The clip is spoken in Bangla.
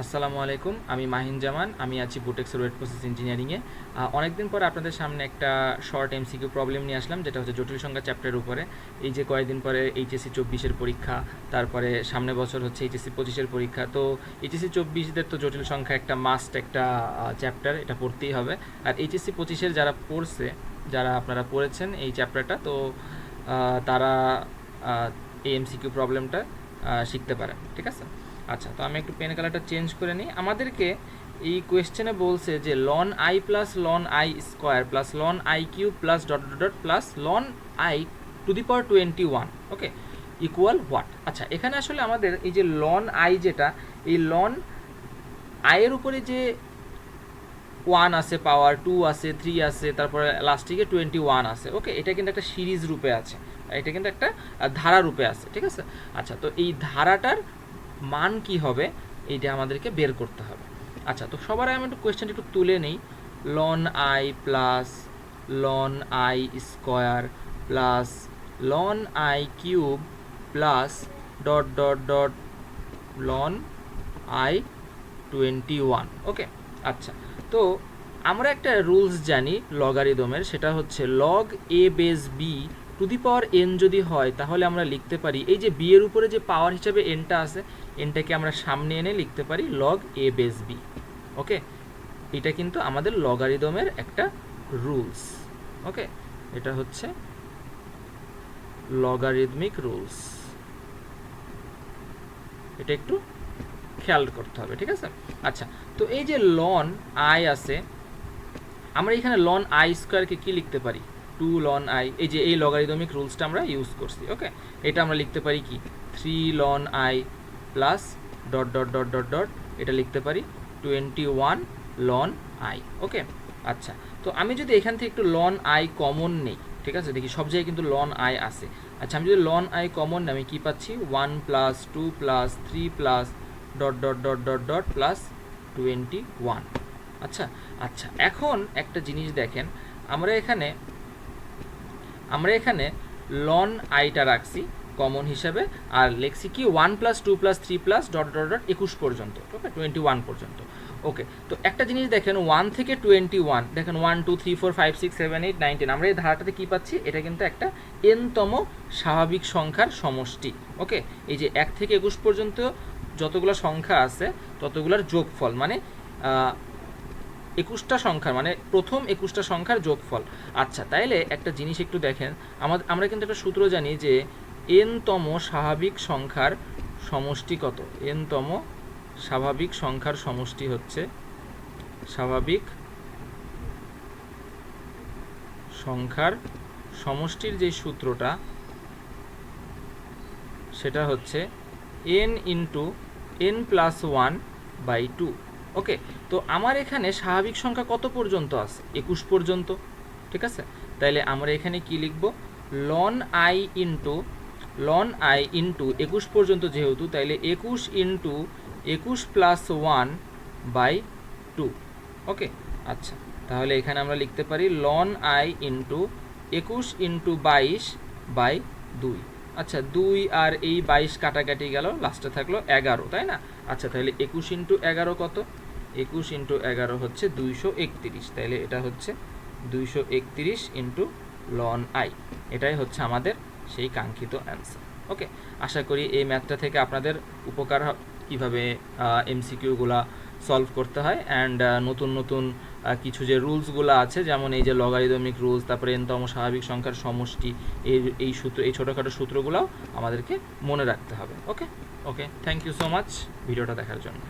আসসালামু আলাইকুম, আমি মাহিন জামান। আমি আছি বুটেক্সের ওয়েট প্রসেস ইঞ্জিনিয়ারিংয়ে। অনেকদিন পর আপনাদের সামনে একটা শর্ট এমসিকিউ প্রবলেম নিয়ে আসলাম, যেটা হচ্ছে জটিল সংখ্যা চ্যাপ্টারের উপরে। এই যে কয়েকদিন পরে এইচএসসি 24-এর পরীক্ষা, তারপরে সামনে বছর হচ্ছে এইচএসসি 25-এর পরীক্ষা। তো এইচএসসি 24-দের তো জটিল সংখ্যা একটা মাস্ট একটা চ্যাপ্টার, এটা পড়তেই হবে। আর এইচএসসি 25-এর যারা পড়ছে, যারা আপনারা পড়েছেন এই চ্যাপ্টারটা, তো তারা এই এমসিকিউ প্রবলেমটা শিখতে পারেন, ঠিক আছে? আচ্ছা, তো আমি একটু পেন কালারটা চেঞ্জ করে নিই। আমাদেরকে এই কোয়েশ্চেনে বলছে যে loan I plus ln I square plus ln I cube plus dot dot dot plus ln I two the power 21, okay, equal what? আচ্ছা, এখানে আসলে আমাদের এই যে লন আই, যেটা এই লন আইয়ের উপরে যে 1 আছে, পাওয়ার 2 আছে, 3 আছে, তারপরে লাস্টিকে 21 আছে, ওকে, এটা কিন্তু একটা সিরিজ রূপে আছে, এটা কিন্তু একটা ধারা রূপে আছে, ঠিক আছে? আচ্ছা, তো এই ধারাটার মান কি হবে এইটা আমাদেরকে বের করতে হবে। আচ্ছা, তো সবার আগে আমি একটু কোয়েশ্চেনটা একটু তুলে নেই। Ln I plus ln I square plus ln I cube plus dot dot dot ln I 21, okay. আচ্ছা, তো আমরা একটা রুলস জানি লগারিদমের, সেটা হচ্ছে log A base B to the power N যদি হয়, তাহলে আমরা লিখতে পারি এই যে বি এর উপরে যে পাওয়ার হিসাবে এনটা আছে, এনটাকে আমরা সামনে এনে লিখতে পারি লগ এ বেস বি, ওকে। এটা কিন্তু আমাদের লগারিদমের একটা রুলস, ওকে। এটা হচ্ছে লগারিদমিক রুলস, এটা একটু খেয়াল করতে হবে, ঠিক আছে? আচ্ছা, তো এই যে লন আই আছে, আমরা এখানে লন আই স্কোয়ারকে কি লিখতে পারি? 2 লন আই, এই যে এই লগারিদমিক রুলসটা আমরা ইউজ করছি, ওকে। এটা আমরা লিখতে পারি কি 3 loan I plus dot dot dot dot dot, এটা লিখতে পারি 21 লন আই, ওকে। আচ্ছা, তো আমি যদি এখান থেকে একটু লন আই কমন নেই, ঠিক আছে, দেখি সব জায়গায় কিন্তু লন আই আছে। আচ্ছা, আমি যদি লন আই কমন নেই, আমি কী পাচ্ছি? 1 plus 2 plus 3 plus dot dot dot dot dot plus 21। আচ্ছা আচ্ছা, এখন একটা জিনিস দেখেন, আমরা এখানে লন আইটা রাখছি কমন হিসাবে, আর লিখছি কি 1 plus 2 plus 3 plus dot dot dot 21 পর্যন্ত, ওকে, 21 পর্যন্ত, ওকে। তো একটা জিনিস দেখেন, 1 থেকে 21, দেখেন 1 2 3 4 5 6 7 8 9 10, আমরা এই ধারাটাতে কী পাচ্ছি? এটা কিন্তু একটা এনতম স্বাভাবিক সংখ্যার সমষ্টি, ওকে। এই যে 1 থেকে 21 পর্যন্ত যতগুলো সংখ্যা আছে ততগুলোর যোগফল, মানে 21টা সংখ্যার, মানে প্রথম 21টা সংখ্যার যোগফল। আচ্ছা, তাইলে একটা জিনিস একটু দেখেন, আমরা কিন্তু একটা সূত্র জানি যে এনতম স্বাভাবিক সংখ্যার সমষ্টি কত? এনতম স্বাভাবিক সংখ্যার সমষ্টি হচ্ছে, স্বাভাবিক সংখ্যার সমষ্টির যে সূত্রটা, সেটা হচ্ছে n ইন্টু n প্লাস 1/2, ওকে। তো আমার এখানে স্বাভাবিক সংখ্যা কত পর্যন্ত আছে? 21 পর্যন্ত, ঠিক আছে। তাইলে আমরা এখানে কি লিখব? লন আই ইন্টু 21 পর্যন্ত যেহেতু, তাইলে 21 ইন্টু 21 প্লাস 1/2, ওকে। আচ্ছা, তাহলে এখানে আমরা লিখতে পারি লন আই ইন্টু 21 ইন্টু 22/2। আচ্ছা, 2 আর এই 22 কাটাকাটি গেল, লাস্টে থাকলো 11, তাই না? আচ্ছা, তাহলে 21 ইন্টু 11 কত? 21 ইন্টু 11 হচ্ছে 231, তাইলে এটা হচ্ছে 231 ইন্টু লন আই। এটাই হচ্ছে আমাদের সেই কাঙ্ক্ষিত অ্যান্সার, ওকে। আশা করি এই ম্যাথটা থেকে আপনাদের উপকার, কীভাবে এমসিকিউগুলা সলভ করতে হয়, অ্যান্ড নতুন নতুন কিছু যে রুলসগুলো আছে, যেমন এই যে লগারিদমিক রুলস, তারপরে এনতম স্বাভাবিক সংখ্যার সমষ্টি, এই সূত্র, এই ছোটোখাটো সূত্রগুলোও আমাদেরকে মনে রাখতে হবে, ওকে। থ্যাংক ইউ সো মাচ ভিডিওটা দেখার জন্য।